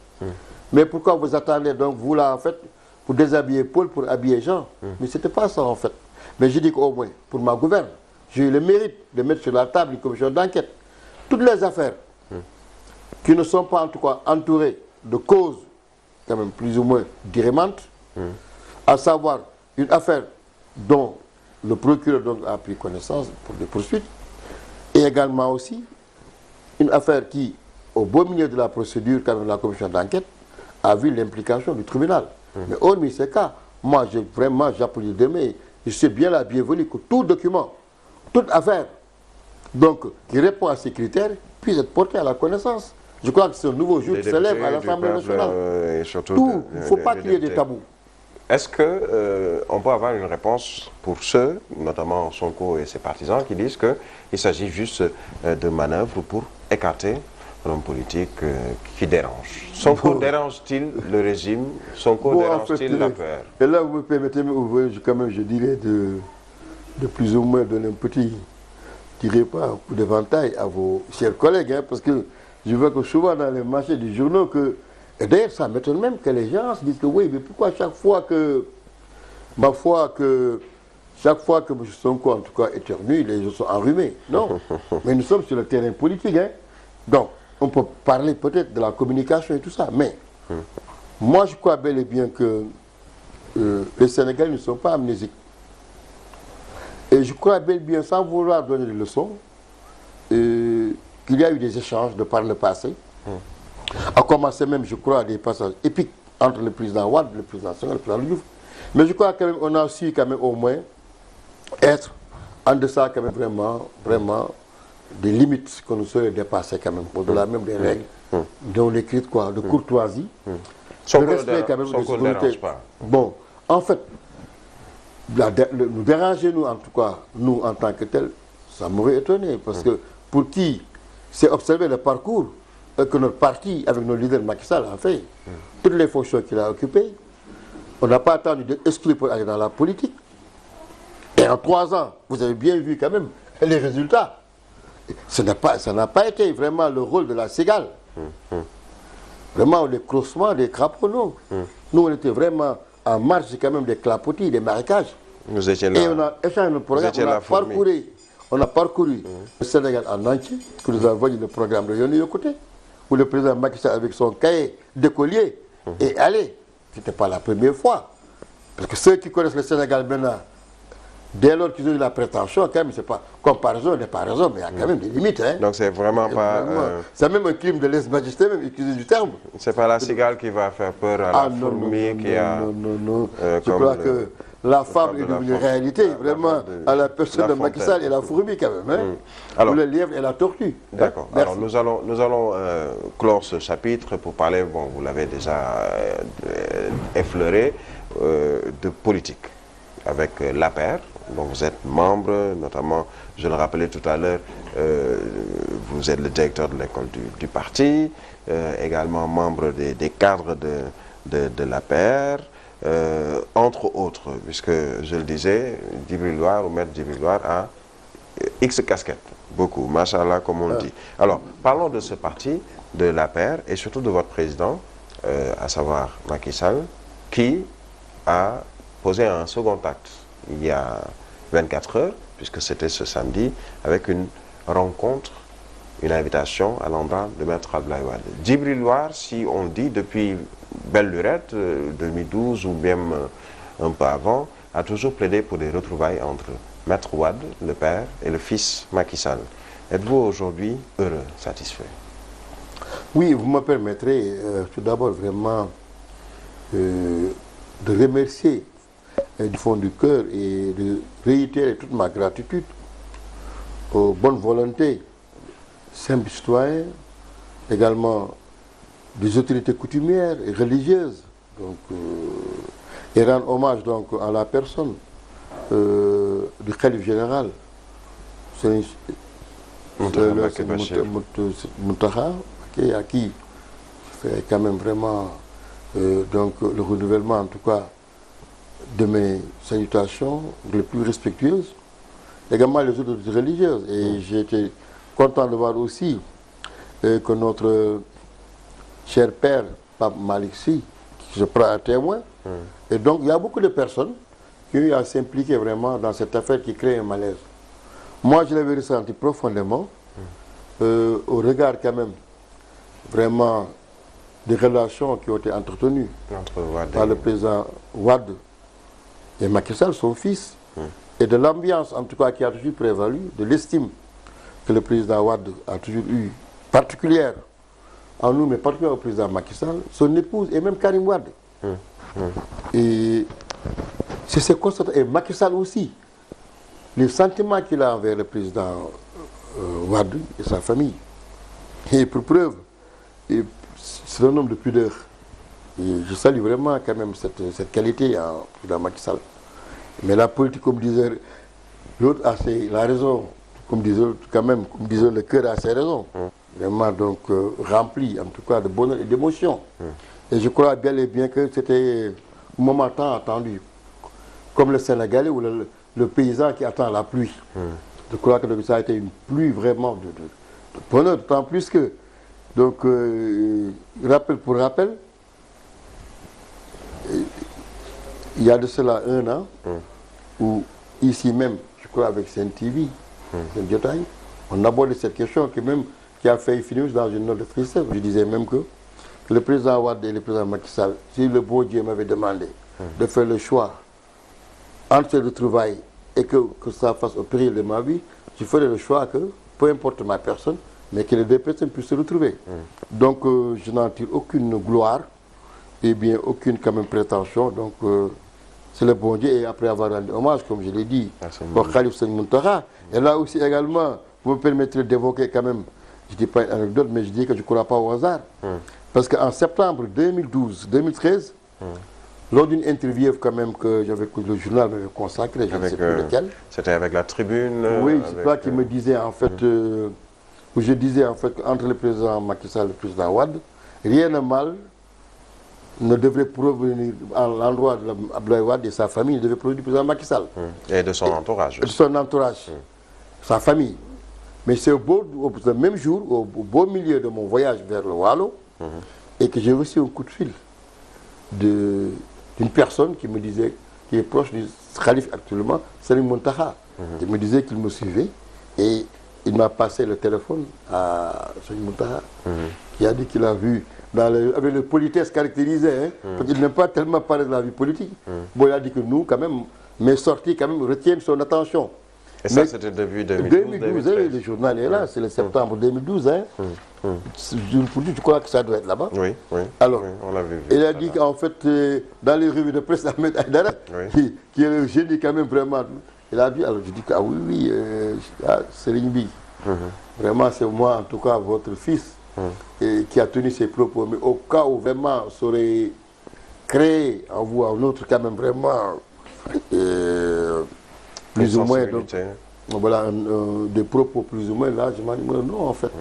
Mais pourquoi vous attendez donc, vous là, en fait, pour déshabiller Paul, pour habiller Jean? Mais ce n'était pas ça, en fait. Mais je dis qu'au moins, pour ma gouverne, j'ai eu le mérite de mettre sur la table une commission d'enquête. Toutes les affaires qui ne sont pas, en tout cas, entourées de causes, quand même plus ou moins dirémantes, à savoir une affaire dont le procureur donc a pris connaissance pour des poursuites, et également aussi une affaire qui, au beau milieu de la procédure, quand même la commission d'enquête, a vu l'implication du tribunal. Mais hormis ces cas, moi, j'applaudis demain, je sais bien la bienvenue que tout document, toute affaire, donc, qui répond à ces critères, puisse être porté à la connaissance. Je crois que c'est un nouveau jour qui s'élève à l'Assemblée nationale. Tout, il ne faut pas qu'il y ait des tabous. Est-ce qu'on peut avoir une réponse pour ceux, notamment Sonko et ses partisans, qui disent qu'il s'agit juste de manœuvres pour écarter un homme politique qui dérange? Sonko dérange-t-il le régime? Sonko dérange-t-il la peur? Et là, vous me permettez, quand même, je dirais, de plus ou moins donner un petit, je dirais pas, un coup d'éventail à vos chers collègues, hein, parce que je vois que souvent dans les marchés du journaux que... Et d'ailleurs, ça m'étonne même que les gens se disent que oui, mais pourquoi chaque fois que... Ma foi, que... Chaque fois que M. Sonko, en tout cas, éternue, les gens sont enrhumés. Non. Mais nous sommes sur le terrain politique, hein. Donc, on peut parler peut-être de la communication et tout ça, mais... Moi, je crois bel et bien que les Sénégalais ne sont pas amnésiques. Et je crois bel et bien, sans vouloir donner des leçons, qu'il y a eu des échanges de par le passé, à commencer même, je crois, des passages épiques entre le président Wade, le président Senghor, le président Diouf. Mais je crois quand même on a su quand même au moins être en deçà quand même vraiment des limites que nous serions dépassées quand même, au-delà même des règles, dont l'écrit quoi, de courtoisie, de respect quand même de sécurité. Bon, en fait, nous déranger nous en tout cas, nous en tant que tels, ça m'aurait étonné, parce que pour qui s'est observé le parcours que notre parti, avec nos leaders Macky Sall, a fait, toutes les fonctions qu'il a occupées, on n'a pas attendu d'être exclu pour aller dans la politique. Et en 3 ans, vous avez bien vu quand même les résultats. Ça n'a pas été vraiment le rôle de la cigale. Vraiment, les croissements, des craponneaux. Nous, on était vraiment en marche quand même des clapotis, des marécages. Nous étions là. Et on a échangé le programme, on a parcouru le Sénégal en entier, que nous avons le programme de Yoni Yokote, où le président Macky Sall avec son cahier d'écolier est allé. Ce n'était pas la première fois. Parce que ceux qui connaissent le Sénégal maintenant, dès lors qu'ils ont eu la prétention, quand même, c'est pas comparaison n'est pas raison, mais il y a quand même des limites. Hein. Donc c'est vraiment pas... C'est même un crime de lèse-majesté, même, excusez du terme. C'est pas la cigale qui va faire peur à la fourmi qui a... Non. Je crois que la femme est devenue réalité, vraiment, à la personne de Macky Sall et la fourmi quand même. Hein. Alors, ou le lièvre et la tortue. D'accord. Alors nous allons clore ce chapitre pour parler, bon, vous l'avez déjà effleuré, de politique avec l'APR, dont vous êtes membre, notamment, je le rappelais tout à l'heure, vous êtes le directeur de l'école du parti, également membre des cadres de l'APR, entre autres, puisque je le disais, Djibril Loir ou Maître Djibril Loir a X casquettes, beaucoup, machallah comme on le dit. Alors, parlons de ce parti, de l'APR et surtout de votre président, à savoir Macky Sall, qui a posé un second acte il y a 24 heures, puisque c'était ce samedi, avec une rencontre, une invitation à l'endroit de Maître Abdoulaye Wade. Djibril War, si on dit depuis belle lurette, 2012 ou même un peu avant, a toujours plaidé pour des retrouvailles entre Maître Wade, le père, et le fils Macky Sall. Êtes-vous aujourd'hui heureux, satisfait? Oui, vous me permettrez tout d'abord vraiment de remercier du fond du cœur et de réitérer toute ma gratitude aux bonnes volontés, simples citoyens, également des autorités coutumières et religieuses, donc, et rendre hommage donc à la personne du khalife général, Mountakha, à qui je fais quand même vraiment donc le renouvellement en tout cas de mes salutations les plus respectueuses, également les autorités religieuses. Et j'ai été content de voir aussi que notre cher père, Pape Malick Sy, qui se prend à témoin. Et donc il y a beaucoup de personnes qui ont eu à s'impliquer vraiment dans cette affaire qui crée un malaise. Moi je l'avais ressenti profondément au regard quand même vraiment des relations qui ont été entretenues par le président Wade et Macky Sall, son fils, et de l'ambiance en tout cas qui a toujours prévalu, de l'estime que le président Wade a toujours eu particulière en nous, mais particulièrement au président Macky Sall, son épouse et même Karim Wade. Et c'est ce constat, et Macky Sall aussi, les sentiments qu'il a envers le président Wade et sa famille. Et pour preuve, c'est un homme de pudeur. Et je salue vraiment quand même cette qualité en président Macky Sall. Mais la politique, comme disait l'autre, a la raison, comme disait quand même, comme disait le cœur a ses raisons. Vraiment donc rempli en tout cas de bonheur et d'émotion. Et je crois bien et bien que c'était un moment tant attendu, comme le Sénégalais ou le paysan qui attend la pluie. Je crois que ça a été une pluie vraiment de bonheur, d'autant plus que, donc, rappel pour rappel, il y a de cela 1 an, où ici même, je crois avec Sen TV, on abordait cette question qui a fait finir dans une note de tristesse. Je disais même que le président Wade et le président Macky Sall, si le bon Dieu m'avait demandé de faire le choix entre ces retrouvailles et que ça fasse au péril de ma vie, je ferais le choix que, peu importe ma personne, mais que les deux personnes puissent se retrouver. Donc je n'en tire aucune gloire et bien aucune quand même prétention. Donc c'est le bon Dieu, et après avoir rendu hommage, comme je l'ai dit, au Khalife Seigne Mountakha. Et là aussi également, vous me permettrez d'évoquer quand même, je ne dis pas une anecdote, mais je dis que je ne crois pas au hasard. Parce qu'en septembre 2013, lors d'une interview quand même que j'avais, que le journal m'avait consacré, je ne sais plus lequel. C'était avec la Tribune. Oui, c'est toi qui me disais en fait, où je disais en fait qu'entre le président Macky Sall et le président Wade, rien de mal ne devrait provenir à l'endroit de Abdoulaye Wade et sa famille, ne devrait provenir du président Macky Sall. Et de son entourage. De son entourage, sa famille. Mais c'est au même jour, au beau milieu de mon voyage vers le Waalo, et que j'ai reçu un coup de fil d'une personne qui me disait, qui est proche du Khalife actuellement, Serigne Mountakha. Il me disait qu'il me suivait et il m'a passé le téléphone à Serigne Mountakha, qui a dit qu'il a vu, avec le politesse caractérisée, parce qu'il n'aime pas tellement parler de la vie politique. Bon, il a dit que nous, quand même, mes sorties, quand même, retiennent son attention. Et ça, c'était depuis 2012, le journal est là, c'est le septembre 2012. Je crois que ça doit être là-bas. Oui, oui. Alors, oui, on l'avait vu. Il a dit qu'en fait, dans les revues de presse, Ahmed Aïdara, qui est le génie quand même vraiment, il a dit, alors je dis que, ah oui, Serigne Bi, vraiment c'est moi, en tout cas, votre fils, qui a tenu ses propos. Mais au cas où vraiment ça aurait créé en vous un autre quand même vraiment... plus ou moins, donc, voilà, des propos plus ou moins, là, je m'en dis, non, en fait,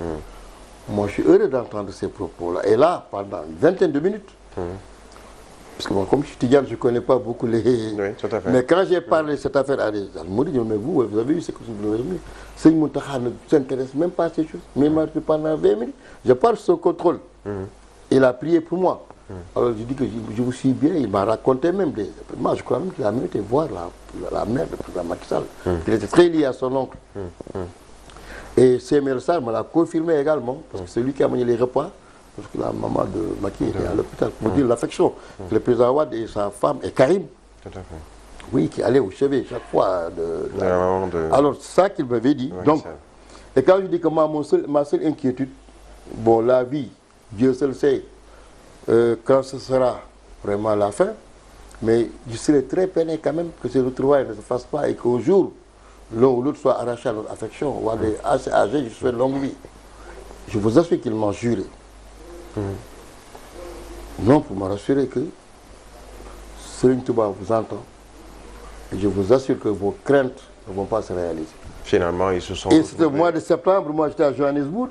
moi, je suis heureux d'entendre ces propos-là. Et là, pendant une vingtaine de minutes, parce que moi, comme je suis tigane, je ne connais pas beaucoup les... Oui, tout à fait. Mais quand j'ai parlé de cette affaire à des Almouri, mais vous avez vu ce que vous avez vu. Serigne Mountakha ne s'intéresse même pas à ces choses. Mais pendant 20 minutes, je parle sous contrôle. Il a prié pour moi. Alors je dis que je vous suis bien, il m'a raconté même des... Moi je crois même qu'il a même été voir la mère de président Macky Sall. Il était très lié à son oncle. Et Samuel Sarr me l'a confirmé également, parce que c'est lui qui a mené les repas, parce que la maman de Macky était à l'hôpital, pour dire l'affection. Le président Wade et sa femme, et Karim, Tout à fait. oui, qui allait au chevet chaque fois. la maman de... Alors c'est ça qu'il m'avait dit. Ouais, Donc, ça. et quand je dis que ma seule inquiétude, bon, la vie, Dieu seul sait quand ce sera vraiment la fin, mais je serais très peiné quand même que ces retrouvailles ne se fassent pas et qu'au jour, l'un ou l'autre soit arraché à notre affection. Ou à des assez âgés, je souhaite longue vie. Je vous assure qu'il m'ont juré. Non, pour me rassurer que Serigne Touba vous entend. Et je vous assure que vos craintes ne vont pas se réaliser. Finalement, ils se sont... Et c'était au mois de septembre, moi j'étais à Johannesburg.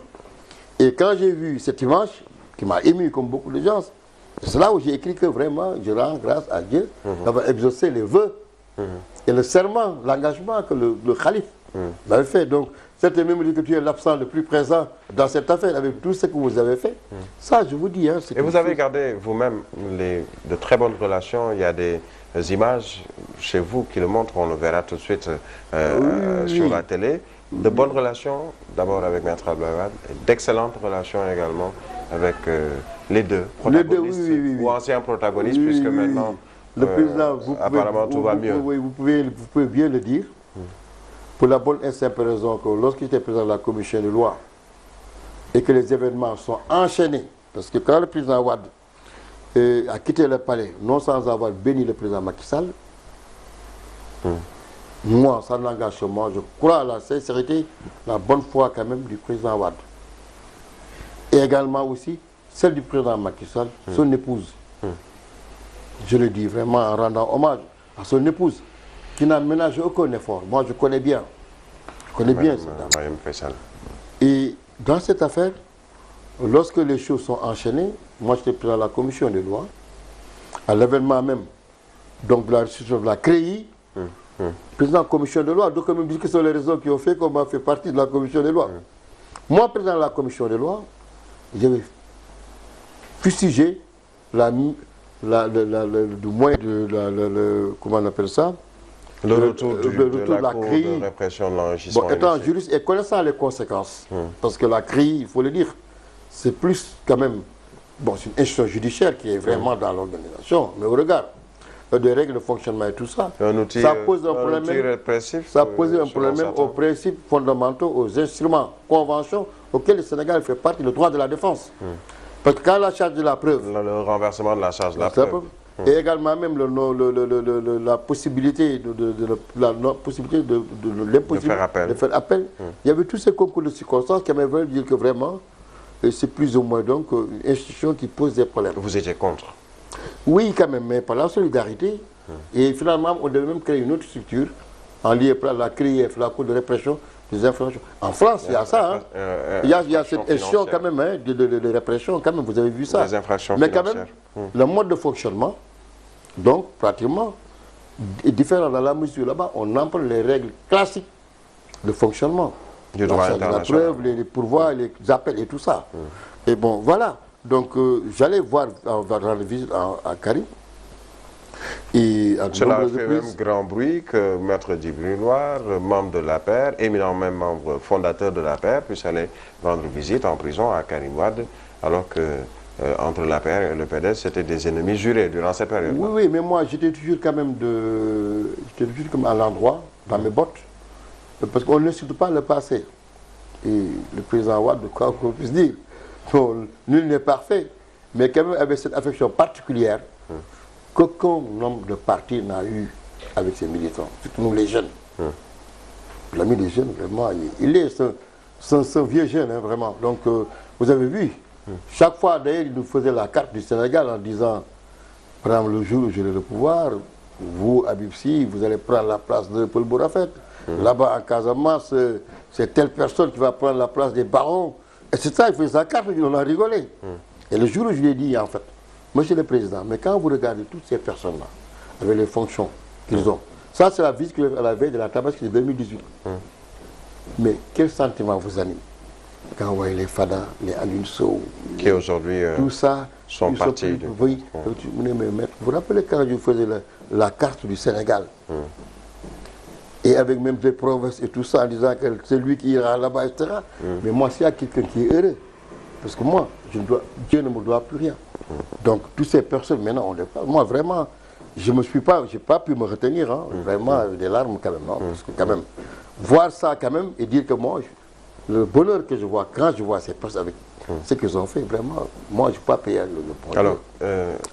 Et quand j'ai vu cette image, qui m'a ému comme beaucoup de gens, c'est là où j'ai écrit que vraiment, je rends grâce à Dieu d'avoir exaucé les vœux et le serment, l'engagement que le calife m'avait fait. Donc, c'était même dit que tu es l'absent le plus présent dans cette affaire, avec tout ce que vous avez fait. Ça, je vous dis. Hein, Et vous avez gardé vous-même de très bonnes relations. Il y a des images chez vous qui le montrent, on le verra tout de suite sur la télé. De bonnes relations, d'abord avec Maître Abdoulaye Wade, et d'excellentes relations également avec les deux protagonistes, ou anciens protagonistes, puisque maintenant, le président, apparemment, tout va mieux. Vous pouvez bien le dire, pour la bonne et simple raison que lorsqu'il était président de la commission de loi, et que les événements sont enchaînés, parce que quand le président Wade a quitté le palais, non sans avoir béni le président Macky Sall, moi, ça n'engage que moi, je crois à la sincérité, la bonne foi quand même du président Wade. Et également aussi, celle du président Macky Sall, son épouse. Je le dis vraiment en rendant hommage à son épouse, qui n'a ménagé aucun effort. Moi, je connais bien. Je connais bien cette dame. Et dans cette affaire, lorsque les choses sont enchaînées, moi, j'étais président de la commission des lois, à l'événement même, donc de la restitution de la CREI, président de la commission des lois, donc on me dit que ce sont les raisons qui ont fait qu'on m'a fait partie de la commission des lois. Moi, président de la commission des lois, j'avais fustigé comment on appelle ça, le retour de la Cour CREI, de répression de l'enrichissement. Bon, étant juriste et connaissant les conséquences, parce que la CREI, il faut le dire, c'est plus quand même, bon, c'est une institution judiciaire qui est vraiment dans l'organisation, mais au regard des règles de fonctionnement et tout ça, ça pose un problème, ça pose un problème aux principes fondamentaux, aux instruments, conventions auxquels le Sénégal fait partie, le droit de la défense. Parce que quand la charge de la preuve... Le renversement de la charge de la preuve. Et également même la possibilité de faire appel. Il y avait tous ces concours de circonstances qui m'avaient dit que vraiment, c'est plus ou moins donc une institution qui pose des problèmes. Vous étiez contre? Oui, quand même, mais par la solidarité. Et finalement, on devait même créer une autre structure en lien avec la CRIF, la Cour de répression des infractions. En France, il y a ça. Hein. Il y a cette institution quand même hein, de répression, quand même, vous avez vu ça. Des infractions mais quand même, le mode de fonctionnement, donc pratiquement, est différent dans la mesure là-bas. On emprunte les règles classiques de fonctionnement. Du droit international. La preuve, les pourvois, les appels et tout ça. Et bon, voilà. Donc, j'allais voir, rendre visite à Karim. Cela fait même grand bruit que Maître Djibril Loir, membre de l'APR, éminent même membre fondateur de l'APR, puisse aller rendre visite en prison à Karim Wade, alors que entre l'APR et le PDS, c'était des ennemis jurés durant cette période. Oui, oui, mais moi, j'étais toujours quand même comme à l'endroit, dans mes bottes, parce qu'on n'insulte pas le passé. Et le président Wade, de quoi qu'on puisse dire, bon, nul n'est parfait, mais quand même avec cette affection particulière qu'aucun nombre de parti n'a eu avec ses militants, surtout nous les jeunes. L'ami des jeunes, vraiment, il est un vieux jeune, hein, vraiment. Donc, vous avez vu, chaque fois d'ailleurs, il nous faisait la carte du Sénégal en disant, par exemple, le jour où j'aurai le pouvoir, vous, Habib Sy, vous allez prendre la place de Paul Bourafet. Là-bas, en Casamance, c'est telle personne qui va prendre la place des barons. Et c'est ça, il faisait sa carte, on a rigolé. Et le jour où je lui ai dit, en fait, Monsieur le Président, mais quand vous regardez toutes ces personnes-là, avec les fonctions qu'ils ont, ça c'est la visite à la veille de la Tabaski de 2018. Mais quel sentiment vous anime? quand on voyait les Fada, les Alioune Sow, qui aujourd'hui tout ça, sont partis. Oui, vous vous rappelez quand je faisais la carte du Sénégal, et avec même des provinces et tout ça, en disant que c'est lui qui ira là-bas, etc. Mais moi, s'il y a quelqu'un qui est heureux, parce que moi, Dieu ne me doit plus rien. Donc, toutes ces personnes, maintenant, on les parle. Moi, vraiment, je n'ai pas pu me retenir, hein, vraiment, des larmes quand même, non, parce que quand même, voir ça quand même et dire que moi, le bonheur que je vois, quand je vois ces personnes avec ce qu'ils ont fait, vraiment, moi, je ne peux pas payer le problème.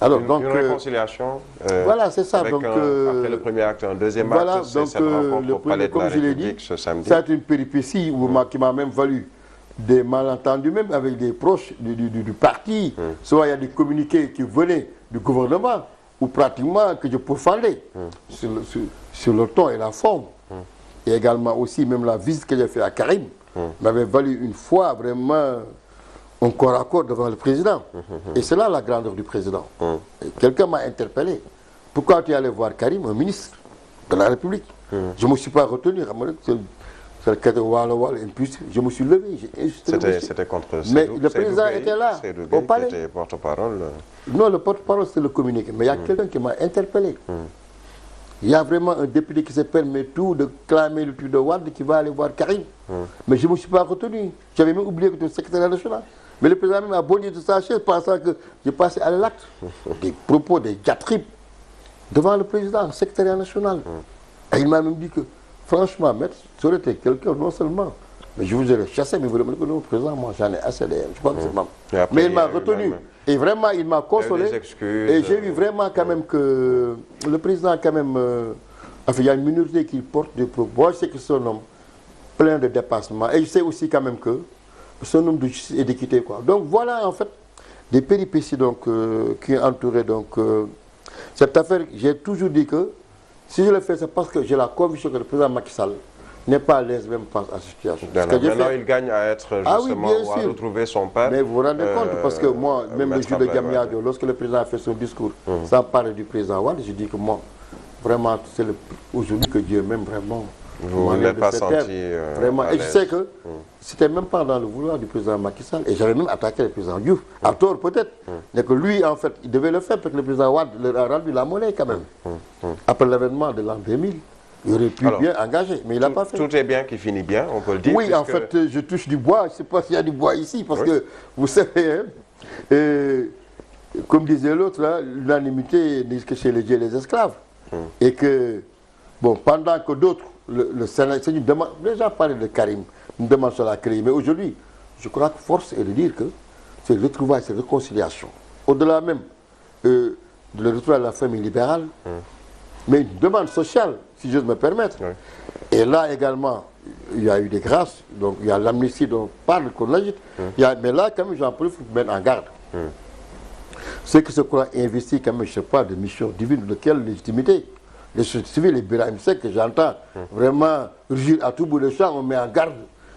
Alors, donc, une réconciliation. Voilà, c'est ça. Donc, après le premier acte, un deuxième voilà, acte, c'est cette rencontre au Palais de la République ce samedi. C'est une péripétie qui m'a même valu des malentendus, même avec des proches du parti. Soit il y a des communiqués qui venaient du gouvernement, ou pratiquement que je pourfendais sur le ton et la forme. Et également aussi, même la visite que j'ai faite à Karim m'avait valu une fois vraiment un corps à corps devant le président. Et c'est là la grandeur du président. Quelqu'un m'a interpellé. Pourquoi tu es allé voir Karim, un ministre de la République? Je ne me suis pas retenu. Je me suis levé. C'était contre Seydou. Mais le président était là, au palais. Était porte-parole. Non, le porte-parole, c'est le communiqué. Mais il y a quelqu'un qui m'a interpellé. Il y a vraiment un député qui se permet tout de clamer le truc de Wade qui va aller voir Karim. Mais je ne me suis pas retenu. J'avais même oublié que tu es secrétaire national. Mais le président même a bondi de sa chaise pensant que j'ai passé à l'acte. Des propos, des diatribes devant le président, secrétaire national. Et il m'a même dit que, franchement, maître, ça aurait été quelqu'un, non seulement, mais je vous aurais chassé, mais vous voulez me dire que non, président, moi j'en ai assez de je pense que c'est mal. Mais il m'a retenu. Et vraiment, il m'a consolé. Et j'ai vu vraiment quand même que le président, quand même, enfin, il y a une minorité qui porte des propos. Moi, je sais que c'est un homme plein de dépassements. Et je sais aussi quand même que c'est un homme de justice et d'équité, quoi. Donc voilà, en fait, des péripéties donc, qui entouraient donc, cette affaire. J'ai toujours dit que si je le fais, c'est parce que j'ai la conviction que le président Macky Sall n'est pas à l'aise même face à cette situation. Maintenant, il gagne à être justement ou à retrouver son père. Mais vous vous rendez compte, parce que moi, même le jour de Diamniadio, lorsque le président a fait son discours, sans parler du président Wade, je dis que moi, vraiment, c'est aujourd'hui que Dieu même vraiment... Vous ne l'avez pas senti vraiment. Et je sais que c'était même pas dans le vouloir du président Macky Sall. Et j'avais même attaqué le président Diouf, à tort peut-être. Mais que lui, en fait, il devait le faire parce que le président Wade leur a rendu la monnaie quand même. Après l'événement de l'an 2000. Il aurait pu bien engager, mais il n'a pas fait. Tout est bien qui finit bien, on peut le dire. Oui, en fait, je touche du bois. Je ne sais pas s'il y a du bois ici, parce que, vous savez, comme disait l'autre, l'unanimité n'est que chez les dieux et les esclaves. Et que, bon, pendant que d'autres, le Sénat, c'est une demande, déjà parlé de Karim, une demande sur la créée, mais aujourd'hui, je crois que force est de dire que c'est retrouvailles, c'est réconciliation. Au-delà même de le retour à la famille libérale, mais une demande sociale, si j'ose me permettre. Et là également, il y a eu des grâces, donc il y a l'amnistie dont parle qu'on agite. Mais là, quand même, j'en profite pour mettre en garde. Ceux qui se croient investis, quand même, je ne sais pas, de mission divine, de quelle légitimité. Les sociétés civiles, les Birahim Seck, que j'entends vraiment rugir à tout bout de champ, on met en garde.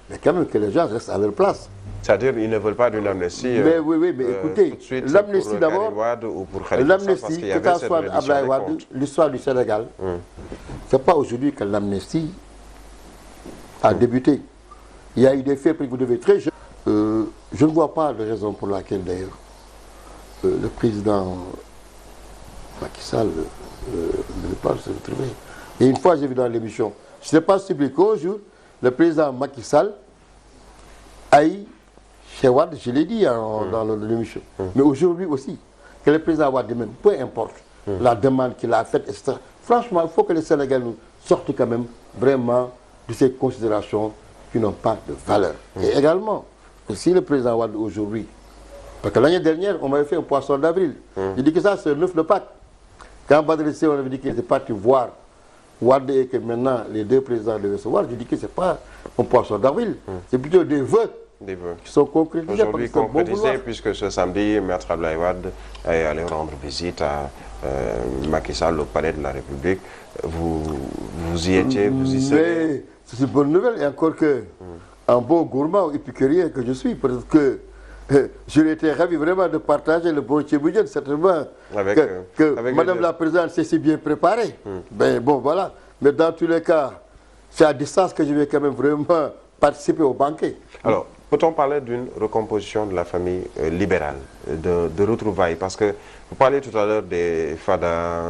Mais quand même que les gens restent à leur place. C'est-à-dire qu'ils ne veulent pas d'une amnistie. Mais oui, mais écoutez, l'amnistie d'abord, l'amnistie, que ça soit Abdoulaye Wade, l'histoire du Sénégal, ce n'est pas aujourd'hui que l'amnistie a débuté. Il y a eu des faits que vous devez très jeune. Je ne vois pas de raison pour laquelle d'ailleurs le président Macky Sall ne veut pas se retrouver. Et une fois, j'ai vu dans l'émission, je ne sais pas si qu'un jour, le président Macky Sall aille chez Wade, je l'ai dit dans l'émission. Mais aujourd'hui aussi, que le président Wade même, peu importe la demande qu'il a faite, etc. Franchement, il faut que les Sénégalais nous sortent quand même vraiment de ces considérations qui n'ont pas de valeur. Et également, si le président Wade aujourd'hui, parce que l'année dernière, on m'avait fait un poisson d'avril. J'ai dit que ça, c'est le 9 de Pâques. Quand Badrissé, on avait dit qu'il était parti voir Wade et que maintenant les deux présidents devaient se voir, j'ai dit que ce n'est pas un poisson d'avril, c'est plutôt des vœux. Qui sont concrétisés. Aujourd'hui concrétisés, puisque ce samedi, Maître Abdoulaye Wade est allé rendre visite à Macky Sall au Palais de la République. Vous y étiez, vous y serez. C'est une bonne nouvelle, et encore que, un bon gourmand épicurien que je suis, parce que j'aurais été ravi vraiment de partager le bon tchéboudienne, certainement, que Madame la Présidente s'est si bien préparée. Ben bon, voilà. Mais dans tous les cas, c'est à distance que je vais quand même vraiment participer au banquet. Alors, Peut-on parler d'une recomposition de la famille libérale, de retrouvailles? Parce que vous parliez tout à l'heure des FADA,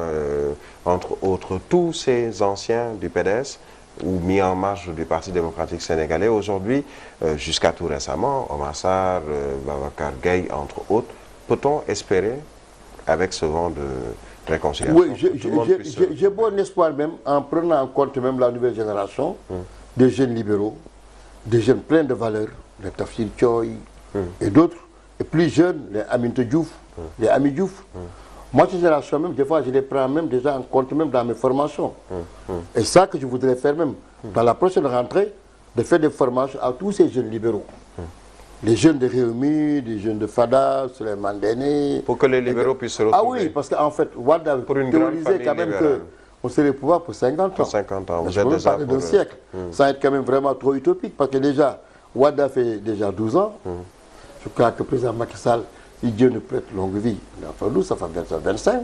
entre autres, tous ces anciens du PDS ou mis en marche du Parti démocratique sénégalais. Aujourd'hui, jusqu'à tout récemment, Omar Sarr, Babacar Gaye, entre autres, peut-on espérer, avec ce vent de réconciliation? Oui, j'ai bon espoir même, en prenant en compte même la nouvelle génération, des jeunes libéraux, des jeunes pleins de valeurs, les Tafsir Choy et d'autres, et plus jeunes, les Aminata Diouf, les Ami Diouf. Moi, cette génération même, des fois, je les prends même déjà en compte même dans mes formations. Et ça que je voudrais faire même, dans la prochaine rentrée, de faire des formations à tous ces jeunes libéraux. Les jeunes de Réumi, les jeunes de Fada, Suleiman Déné. Pour que les libéraux puissent se retrouver. Ah oui, parce qu'en fait, Wade a théorisé quand même qu'on serait au pouvoir pour 50 ans. Pour 50 ans, vous êtes déjà parler d'un siècle, sans être quand même vraiment trop utopique, parce que déjà, Wade a fait déjà 12 ans. Je crois que le président Macky Sall, si Dieu nous prête longue vie, enfin nous, ça fait bientôt 25.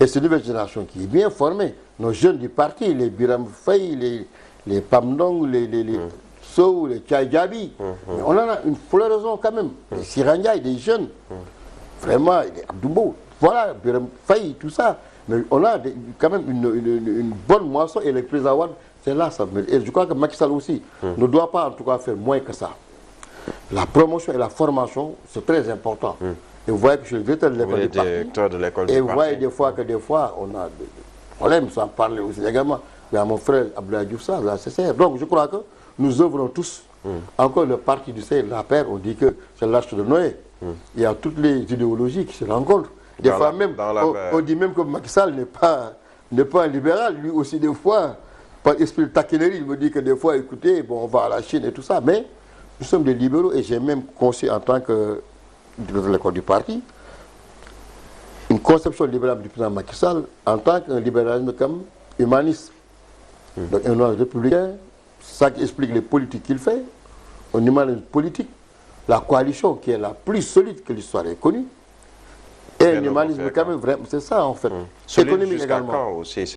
Et c'est une nouvelle génération qui est bien formée. Nos jeunes du parti, les Biram Faye, les Pamdong, les Sow, les Tchaïdjabi. On en a une floraison quand même. Les Sirangay, des jeunes. Vraiment, les Abdoubo. Voilà, Biram Faye, tout ça. Mais on a quand même une bonne moisson et le président Wade, c'est là ça. Et je crois que Macky Sall aussi ne doit pas en tout cas faire moins que ça. La promotion et la formation, c'est très important. Et vous voyez que je suis le directeur de l'école du parti. Et vous voyez des fois on a des problèmes, sans parler aussi également. Il y a mon frère Abdoulaye Diouf Sarr, la CCR. Donc je crois que nous œuvrons tous. Encore le parti du CR, la paire, on dit que c'est l'arche de Noé. Il y a toutes les idéologies qui se rencontrent. Des fois même, on dit même que Macky Sall n'est pas un libéral. Lui aussi, des fois, par esprit de taquinerie, il me dit que des fois, écoutez, bon, on va à la Chine et tout ça. Mais nous sommes des libéraux et j'ai même conçu en tant que directeur de l'école du parti une conception libérale du président Macky Sall en tant qu'un libéralisme comme humaniste. Donc un homme républicain, c'est ça qui explique les politiques qu'il fait, un humanisme politique, la coalition qui est la plus solide que l'histoire ait connue, et un humanisme quand même, c'est ça en fait. Économique également. Quand aussi.